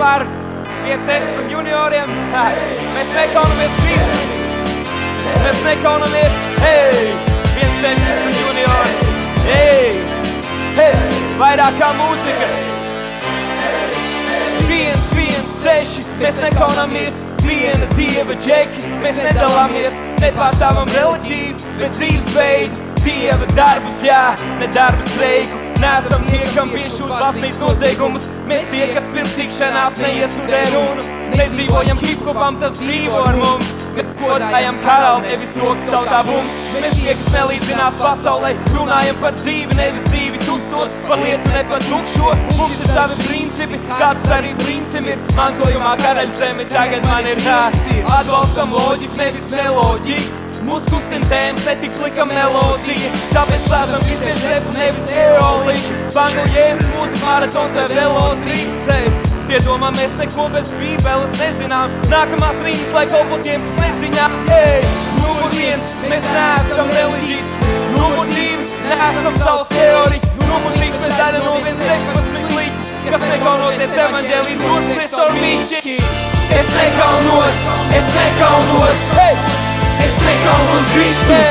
par 5-16 junioriem. Mēs nekaunamies Kristus. Mēs nekaunamies, 1-16 juniori. Vairāk kā mūzika. 1-1-6, mēs nekaunamies. Viena Dieva džeki, mēs nedalāmies. Nepārstāvam reliģiju, bet dzīvesveidu. Dieva darbus, ne darbu streiku. Nesam tie, kam piešūt valstīs noziegumus. Mēs tie, kas pirms tikšanās neiesudē runu. Nedzīvojam hip-hopam, tas dzīvo ar mums. Mēs godājam karali, nevis toks tautā bums. Mēs tie, kas nelīdzinās pasaulē. Runājam par dzīvi, nevis dzīvi tucos. Par lietu, ne par tukšo. Mums ir savi principi, kāds arī princim ir. Mantojumā karaļzeme, tagad man ir nāsti. Atbalstam loģiku, nevis neloģiku. Mūsu kustina tēmas, netik plika melodija. Tāpēc slēdzam kristiešu repu, nevis aerolīku. Bango jēmas, mūzika, maratons vai velodrības. Tie domā, mēs neko bez bībeles nezinām. Nākamās rīnas, lai kalpo tiem, kas neziņā. Numur 1, mēs neesam reliģiski. Numur 2, neesam savas teorijas. Numur 3, mēs daļa no 1-16 līķis, kas nekaunoties evaņģēlī drošplies ar mīķi. Es nekaunos, es nekaunos. Es nekaunos Kristus,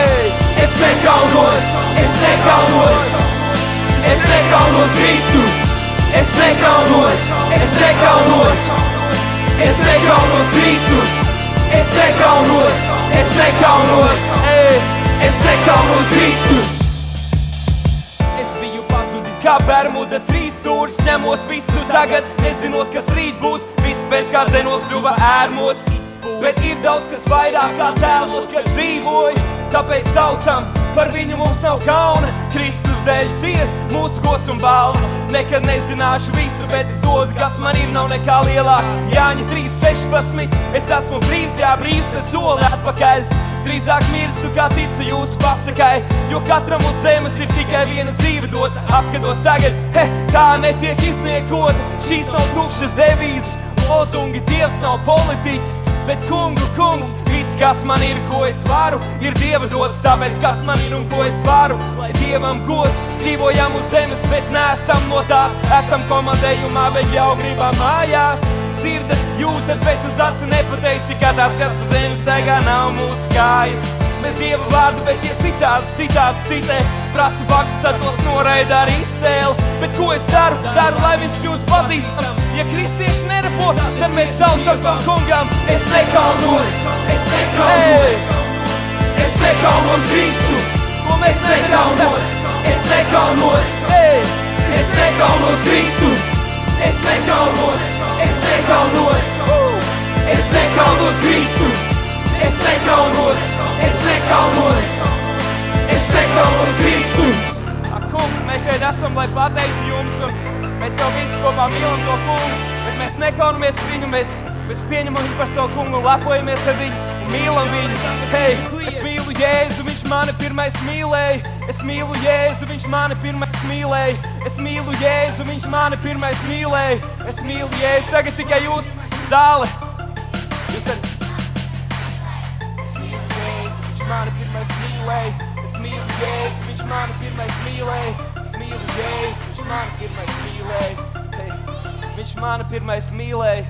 es nekaunos, es nekaunos. Es nekaunos Kristus, es nekaunos, es nekaunos. Es nekaunos Kristus, es nekaunos, es nekaunos. Es nekaunos Kristus. Es biju pazudis kā Bermuda 3 stūris, ņemot visu tagad, nezinot, kas rīt būs. Viss pēc kā zenos kļuva ērmots. Bet ir daudz, kas vairāk kā tēlot, kad dzīvoju. Tāpēc saucam, par viņu mums nav kauna. Kristus dēļ ciest, mūsu gods un balva. Nekad nezināšu visu, bet es dodu, kas man ir, nav nekā lielāk. Jāņa 3:16, es esmu brīvs, brīvs, ne soli atpakaļ. Drīzāk mirstu, kā ticu jūsu pasakai. Jo katram uz zemes ir tikai viena dzīve dota. Apskatos tagad, tā netiek izniekota. Šīs nav tukšas devīzes, lozungi, Dievs nav politiķis. Bet kungu kungs, viss, kas man ir, ko es varu, ir Dieva dots. Tāpēc, kas man ir un ko es varu, lai Dievam gods. Dzīvojam uz zemes, bet neesam no tās. Esam komandējumā, bet jau gribam mājās. Dzirdat, jūtat, bet uz aci nepateiksi, kā tās, kas pa zemes staigā, nav mūsu kājas. Mēs Dieva vārdu, bet tie citātu citē. Prasa faktus, tad tos noraida ar iztēli. Bet ko es daru, lai viņš kļūtu pazīstams. Ja kristieši nerepo, tad mēs saucam par kungam. Es nekaunos, es nekaunos. Es nekaunos Kristus, ko mēs nekaunos. Es nekaunos, es nekaunos Kristus. Es nekaunos, es nekaunos. Es nekaunos Kristus. Es nekaunos, es nekaunos. Es nekaunos Kristus. Kungs, mēs šeit esam, lai pateiktu jums, un mēs jau visi kopā mīlam to kungu, bet mēs nekaunamies viņu, mēs pieņemam viņu par savu kungu un lepojamies ar viņu un mīlam viņu. Es mīlu Jēzu, viņš mani pirmais mīlēja. Es mīlu Jēzu, viņš mani pirmais mīlēja. Es mīlu Jēzu, viņš mani pirmais mīlēja. Es mīlu Jēzu, tagad tikai jūs, zāle. Jūs arī. Es mīlu Jēzu, viņš mani pirmais mīlēja. Es mīlu Jēzu, viņš mani pirmais mīlēja. Es mīlu Jēzu, viņš mani pirmais mīlēja. Viņš mani pirmais mīlēja.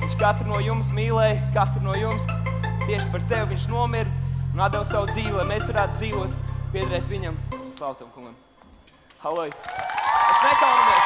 Viņš katru no jums mīlēja, katru no jums. Tieši par tevi viņš nomira un atdeva savu dzīvi, lai mēs varētu dzīvot, piederēt viņam, slautam kungam. Halleluja! Es nekaunamies!